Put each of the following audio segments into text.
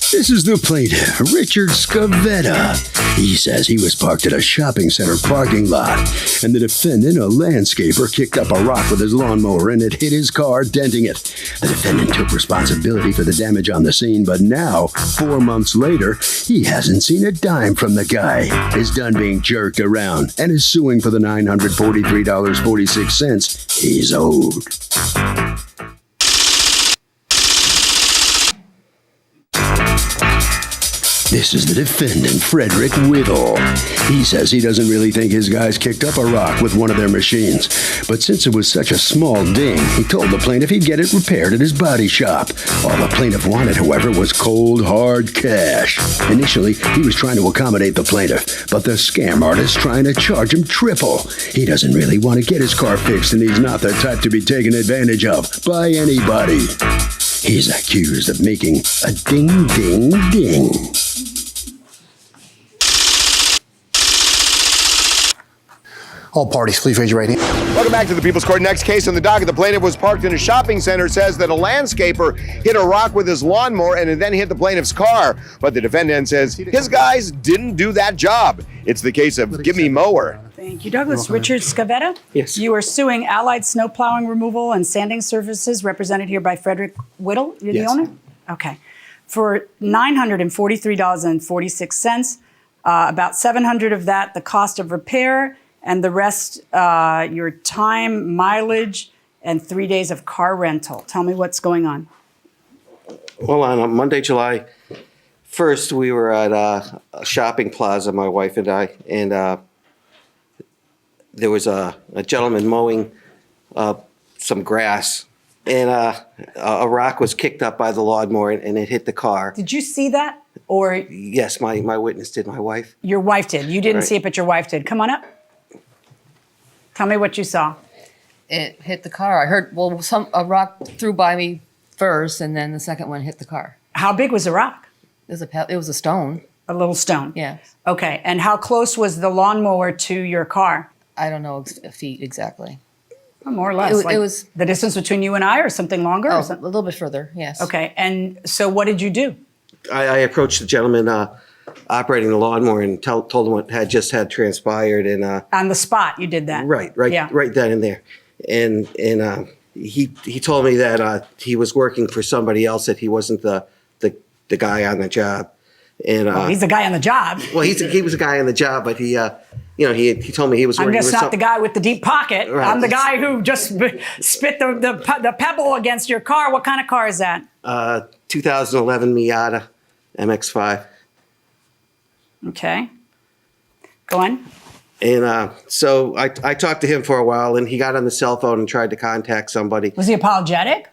This is the plaintiff, Richard Scavetta. He says he was parked at a shopping center parking lot, and the defendant, a landscaper, kicked up a rock with his lawnmower and it hit his car, denting it. The defendant took responsibility for the damage on the scene, but now, 4 months later, he hasn't seen a dime from the guy. Is done being jerked around and is suing for the $943.46 he's owed. This is the defendant, Frederick Whittle. He says he doesn't really think his guys kicked up a rock with one of their machines, but since it was such a small ding, he told the plaintiff he'd get it repaired at his body shop. All the plaintiff wanted, however, was cold, hard cash. Initially, he was trying to accommodate the plaintiff, but the scam artist trying to charge him triple. He doesn't really want to get his car fixed, and he's not the type to be taken advantage of by anybody. He's accused of making a ding, ding, ding. All parties, please raise your right hand. Welcome back to the People's Court. Next case on the docket. The plaintiff was parked in a shopping center, says that a landscaper hit a rock with his lawnmower and then hit the plaintiff's car. But the defendant says his guys didn't do that job. It's the case of Gimme Mower. Thank you, Douglas. Richard Scavetta? Yes. You are suing Allied Snow Plowing Removal and Sanding Services, represented here by Frederick Whittle. You're the owner? Okay. For $943.46, about $700 of that, the cost of repair, and the rest, your time, mileage, and 3 days of car rental. Tell me what's going on. Well, on Monday, July 1st, we were at a shopping plaza, my wife and I, and there was a gentleman mowing some grass, and a rock was kicked up by the lawnmower, and it hit the car. Did you see that? Or Yes, my witness did, my wife. your wife did? You didn't Right. see it, but your wife did. Come on up. Tell me what you saw. It hit the car. I heard, well, a rock threw by me first, and then the second one hit the car. How big was the rock? It was a stone. A little stone? Yes. Okay, and how close was the lawnmower to your car? I don't know feet exactly. Well, more or less. It was the distance between you and I, or something longer? Oh, or a something? little bit further. Yes. Okay, and so what did you do? I approached the gentleman operating the lawnmower and told him what had just had transpired, and On the spot, you did that? right Yeah. then and there, and he told me that he was working for somebody else, that he wasn't the guy on the job, and He's the guy on the job. well, he was a guy on the job, but he told me he was I'm working just with not the guy with the deep pocket. Right. I'm the guy who just spit the pebble against your car. What kind of car is that? 2011 Miata MX-5. Okay. Go on. And so I talked to him for a while, and he got on the cell phone and tried to contact somebody. Was he apologetic?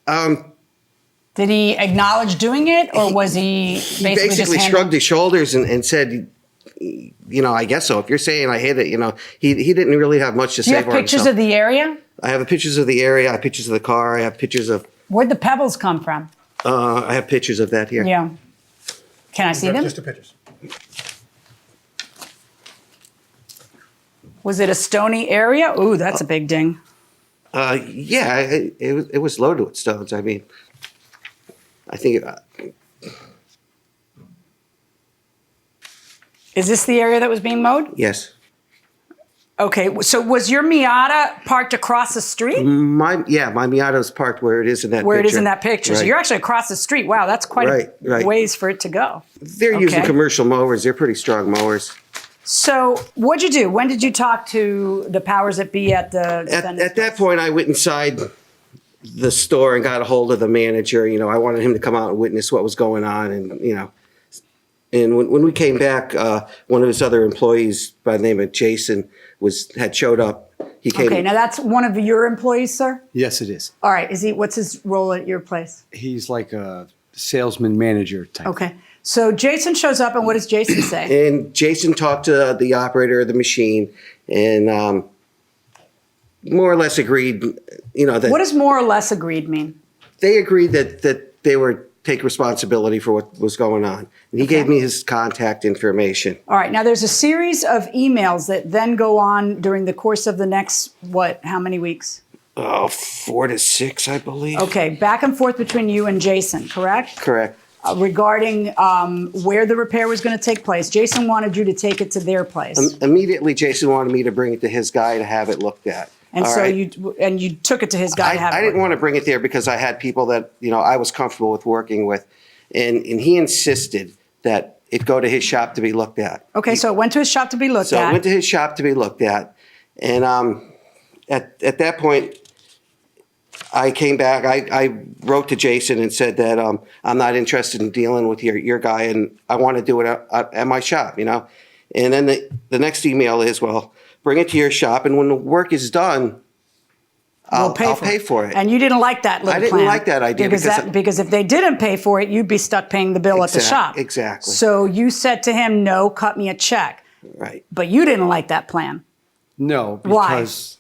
Did he acknowledge doing it, or was he basically just shrugged his shoulders and said, I guess so. If you're saying I hit it, he didn't really have much to Do you say have for pictures himself. of the area? I have pictures of the area. I have pictures of the car. I have pictures of. Where'd the pebbles come from? I have pictures of that here. Yeah. Can I see them? Just the pictures. Was it a stony area? Ooh, that's a big ding. Yeah, it was loaded with stones. I mean, I think. Is this the area that was being mowed? Yes. Okay, so was your Miata parked across the street? My Miata is parked where it is in that Where picture. it is in that picture. So Right. you're actually across the street. Wow, that's quite a Right. ways for it to go. They're using Okay. commercial mowers. They're pretty strong mowers. So what'd you do? When did you talk to the powers that be at the At that point, I went inside the store and got a hold of the manager. I wanted him to come out and witness what was going on, and when we came back, one of his other employees by the name of Jason had showed up. He came. Okay, now that's one of your employees, sir? Yes, it is. All right, what's his role at your place? He's like a salesman manager type. Okay, so Jason shows up, and what does Jason say? And Jason talked to the operator of the machine, and more or less agreed. That What does more or less agreed mean? they agreed that they would take responsibility for what was going on. And he gave me his contact information. All right, now there's a series of emails that then go on during the course of the next, how many weeks? 4 to 6, I believe. Okay, back and forth between you and Jason, correct? Correct. regarding where the repair was going to take place. Jason wanted you to take it to their place. Immediately, Jason wanted me to bring it to his guy to have it looked at. And All so right? you took it to his guy to have I it didn't looked want to bring it there because I had people that, I was comfortable with working with. And he insisted that it go to his shop to be looked at. Okay, so it went to his shop to be looked So at. it went to his shop to be looked at. And at that point, I came back. I wrote to Jason and said that I'm not interested in dealing with your guy, and I want to do it at my shop, And then the next email is, well, bring it to your shop, and when the work is done, I'll pay for it. And you didn't like that little I didn't plan. like that idea because if they didn't pay for it, you'd be stuck paying the bill at the shop. Exactly. So you said to him, no, cut me a check. Right. But you didn't like that plan. No, Why? because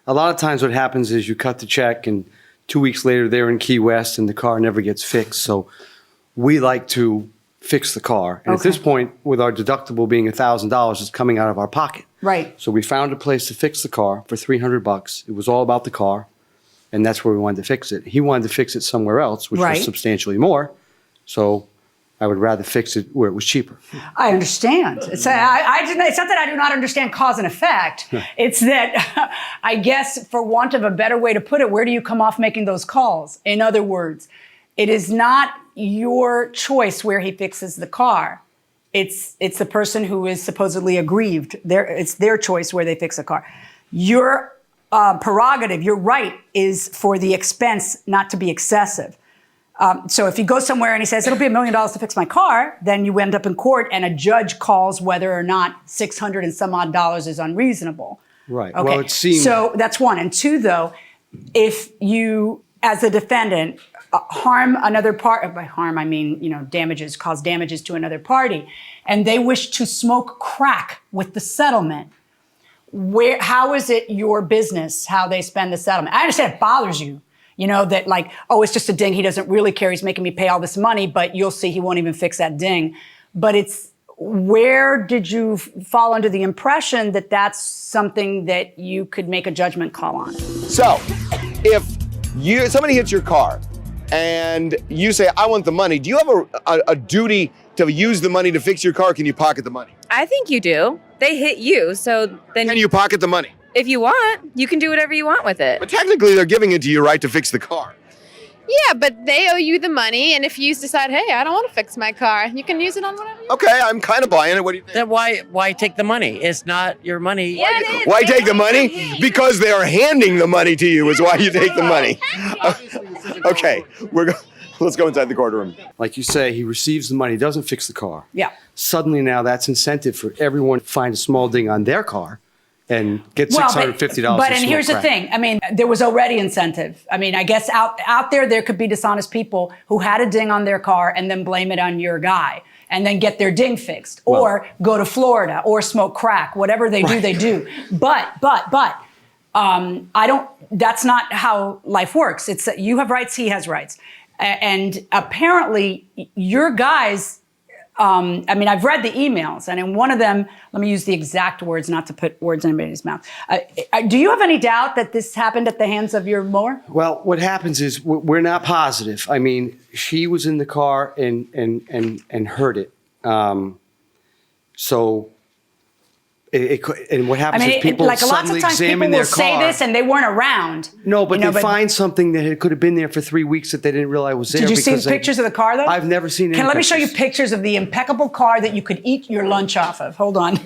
a lot of times what happens is you cut the check and 2 weeks later they're in Key West and the car never gets fixed. So we like to fix the car. And at this point, with our deductible being $1,000, it's coming out of our pocket. Right. So we found a place to fix the car for $300. It was all about the car, and that's where we wanted to fix it. He wanted to fix it somewhere else, which Right. was substantially more. So I would rather fix it where it was cheaper. I understand. It's not that I do not understand cause and effect. It's that I guess, for want of a better way to put it, where do you come off making those calls? In other words, it is not your choice where he fixes the car. It's the person who is supposedly aggrieved. It's their choice where they fix the car. Your prerogative, your right, is for the expense not to be excessive. So if you go somewhere and he says, it'll be $1 million to fix my car, then you end up in court and a judge calls whether or not $600 and some odd is unreasonable. Right. Okay. Well, it seems... So that's one. And two, though, if you, as a defendant, harm another part, by harm I mean, damages, cause damages to another party, and they wish to smoke crack with the settlement, how is it your business how they spend the settlement? I understand it bothers you. That like, oh, it's just a ding. He doesn't really care. He's making me pay all this money, but you'll see he won't even fix that ding. But where did you fall under the impression that that's something that you could make a judgment call on? So, if somebody hits your car and you say, I want the money, do you have a duty to use the money to fix your car? Can you pocket the money? I think you do. They hit you, so then Can you pocket the money? if you want, you can do whatever you want with it. But technically, they're giving it to you, right, to fix the car. Yeah, but they owe you the money, and if you decide, hey, I don't want to fix my car, you can use it on whatever you want. Okay, I'm kind of buying it. What do you think? Then why take the money? It's not your money. Yeah, it is. Why They take the owe money? you. Because they are handing the money to you is why you take the money. Okay, let's go inside the courtroom. Like you say, he receives the money, doesn't fix the car. Yeah. Suddenly now that's incentive for everyone to find a small ding on their car and get $650. But and here's the thing. I mean, there was already incentive. I mean, I guess out there could be dishonest people who had a ding on their car and then blame it on your guy and then get their ding fixed or go to Florida or smoke crack. Whatever they do, they do. But that's not how life works. It's that you have rights, he has rights. And apparently your guys, I've read the emails, and in one of them, let me use the exact words, not to put words in anybody's mouth. Do you have any doubt that this happened at the hands of your mower? Well, what happens is we're not positive. I mean, she was in the car and heard it. And what happens is people lots suddenly of times people examine will their say car. this and they weren't around. No, but they find something that could have been there for 3 weeks that they didn't realize was there. Did you see the pictures of the car, though? I've never seen any Let me show you pictures. pictures of the impeccable car that you could eat your lunch off of. Hold on.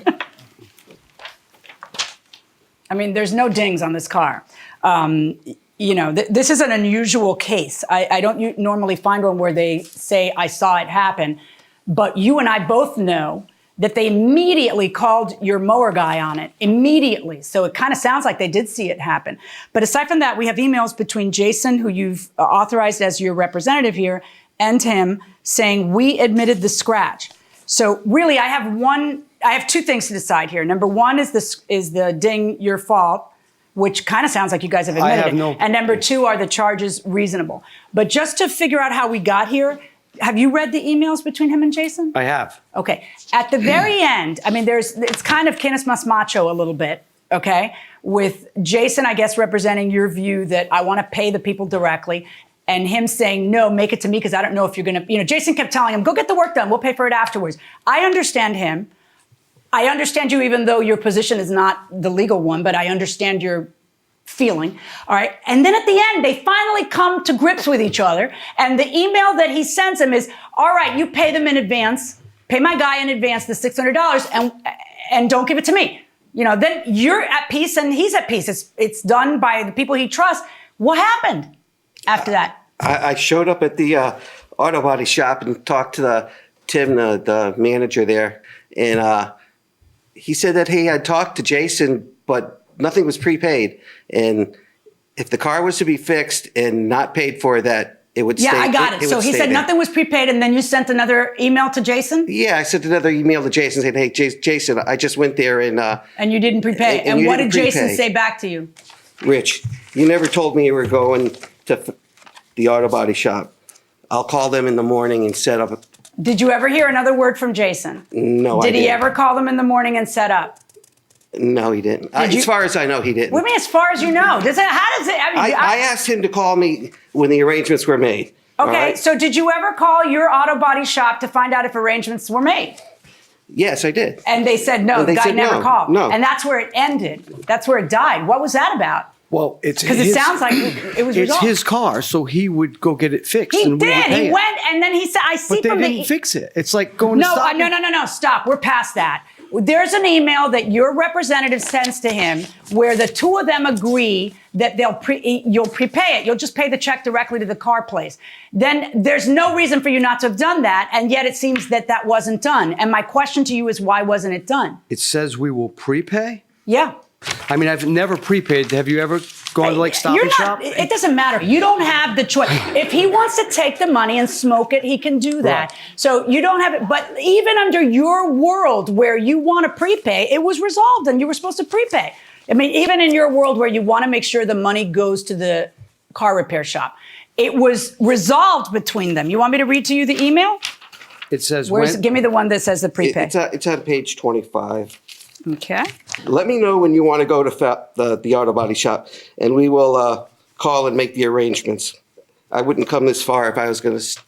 I mean, there's no dings on this car. This is an unusual case. I don't normally find one where they say, I saw it happen. But you and I both know that they immediately called your mower guy on it, immediately. So it kind of sounds like they did see it happen. But aside from that, we have emails between Jason, who you've authorized as your representative here, and him saying, we admitted the scratch. So really, I have two things to decide here. Number one is the ding your fault, which kind of sounds like you guys have admitted it. And number two, are the charges reasonable? But just to figure out how we got here, have you read the emails between him and Jason? I have. Okay. At the very end, it's kind of Canis Mas Macho a little bit, okay? With Jason, I guess, representing your view that I want to pay the people directly. and him saying, no, make it to me because I don't know if you're going to, Jason kept telling him, go get the work done. We'll pay for it afterwards. I understand him. I understand you, even though your position is not the legal one, but I understand your feeling. All right. And then at the end, they finally come to grips with each other. And the email that he sends him is, all right, you pay them in advance, pay my guy in advance the $600 and don't give it to me. Then you're at peace and he's at peace. It's done by the people he trusts. What happened after that? I showed up at the auto body shop and talked to Tim, the manager there. And he said that he had talked to Jason, but nothing was prepaid. And if the car was to be fixed and not paid for, that it would stay. Yeah, I got it. So he said nothing was prepaid, and then you sent another email to Jason? Yeah, I sent another email to Jason saying, hey, Jason, I just went there and... and you didn't prepay. And what did Jason say back to you? Rich, you never told me you were going to the auto body shop. I'll call them in the morning and set up. Did you ever hear another word from Jason? No, I didn't. Did he ever call them in the morning and set up? No, he didn't. As far as I know, he didn't. What do you mean, as far as you know? How does it? I asked him to call me when the arrangements were made. Okay, right? So did you ever call your auto body shop to find out if arrangements were made? Yes, I did. And they said no. The guy never called. No. And that's where it ended. That's where it died. What was that about? Well, it's because it sounds like it was resolved. It's his car, so he would go get it fixed. He and did. We would pay He it. went, and then he said, "I see." But they from didn't fix it. It's like going to stop. No. Stop. We're past that. There's an email that your representative sends to him where the two of them agree that you'll prepay it. You'll just pay the check directly to the car place. Then there's no reason for you not to have done that, and yet it seems that wasn't done. And my question to you is, why wasn't it done? It says we will prepay? Yeah. I mean, I've never prepaid. Have you ever gone to Stop and Shop? It doesn't matter. You don't have the choice. If he wants to take the money and smoke it, he can do that. Right. So you don't have it. But even under your world where you want to prepay, it was resolved and you were supposed to prepay. I mean, even in your world where you want to make sure the money goes to the car repair shop, it was resolved between them. You want me to read to you the email? It says give me the one that says the prepay. It's on page 25. Okay. Let me know when you want to go to the auto body shop, and we will call and make the arrangements. I wouldn't come this far if I was going to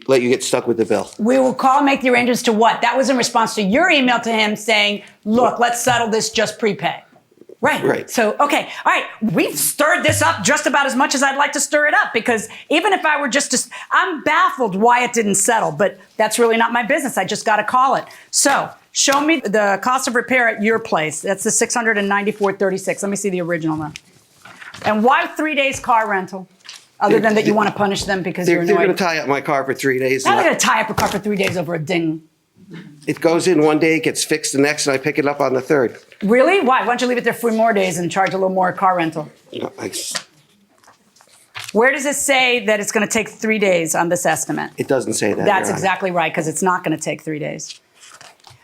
let you get stuck with the bill. We will call and make the arrangements to what? That was in response to your email to him saying, look, let's settle this, just prepay. Right. So, okay. All right. We've stirred this up just about as much as I'd like to stir it up, because even if I were I'm baffled why it didn't settle, but that's really not my business. I just got to call it. So show me the cost of repair at your place. That's the $694.36. Let me see the original now. And why 3 days car rental? Other than that you want to punish them because you're annoyed. They're going to tie up my car for 3 days. How are they going to tie up a car for 3 days over a ding? It goes in one day, it gets fixed the next, and I pick it up on the third. Really? Why? Why don't you leave it there 3 more days and charge a little more car rental? No, Where does it say that it's going to take 3 days on this estimate? It doesn't say that. That's exactly right, because it's not going to take 3 days.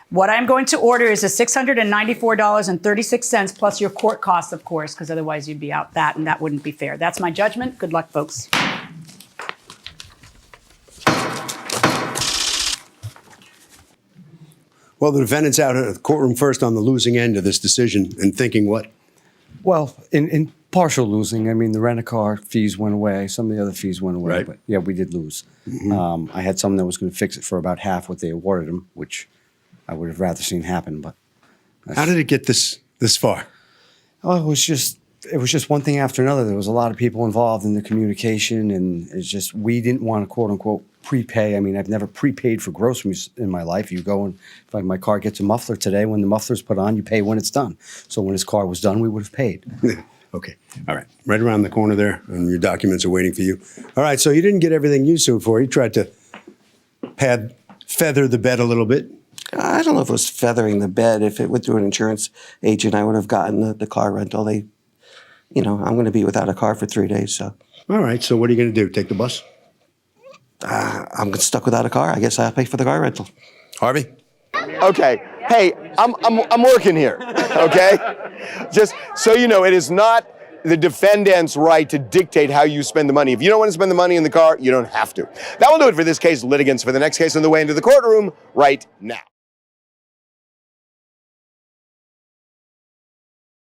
What I'm going to order is a $694.36 plus your court costs, of course, because otherwise you'd be out that, and that wouldn't be fair. That's my judgment. Good luck, folks. Well, the defendant's out at the courtroom first on the losing end of this decision and thinking what? Well, in partial losing, I mean, the rent-a-car fees went away. Some of the other fees went away. Right. But yeah, we did lose. Mm-hmm. I had someone that was going to fix it for about half what they awarded him, which I would have rather seen happen. But how did it get this far? Oh, it was just one thing after another. There was a lot of people involved in the communication, and it's just we didn't want to quote unquote prepay. I mean, I've never prepaid for groceries in my life. You go and if my car gets a muffler today, when the muffler's put on, you pay when it's done. So when his car was done, we would have paid. Okay. All right. Right around the corner there, and your documents are waiting for you. All right. So you didn't get everything you sued for. You tried to feather the bed a little bit. I don't know if it was feathering the bed. If it went through an insurance agent, I would have gotten the car rental. I'm going to be without a car for 3 days. So. All right. So what are you going to do? Take the bus? I'm stuck without a car. I guess I'll pay for the car rental. Harvey? Okay. Hey, I'm working here. Okay? Just so you know, it is not the defendant's right to dictate how you spend the money. If you don't want to spend the money in the car, you don't have to. That will do it for this case. Litigants for the next case on the way into the courtroom right now.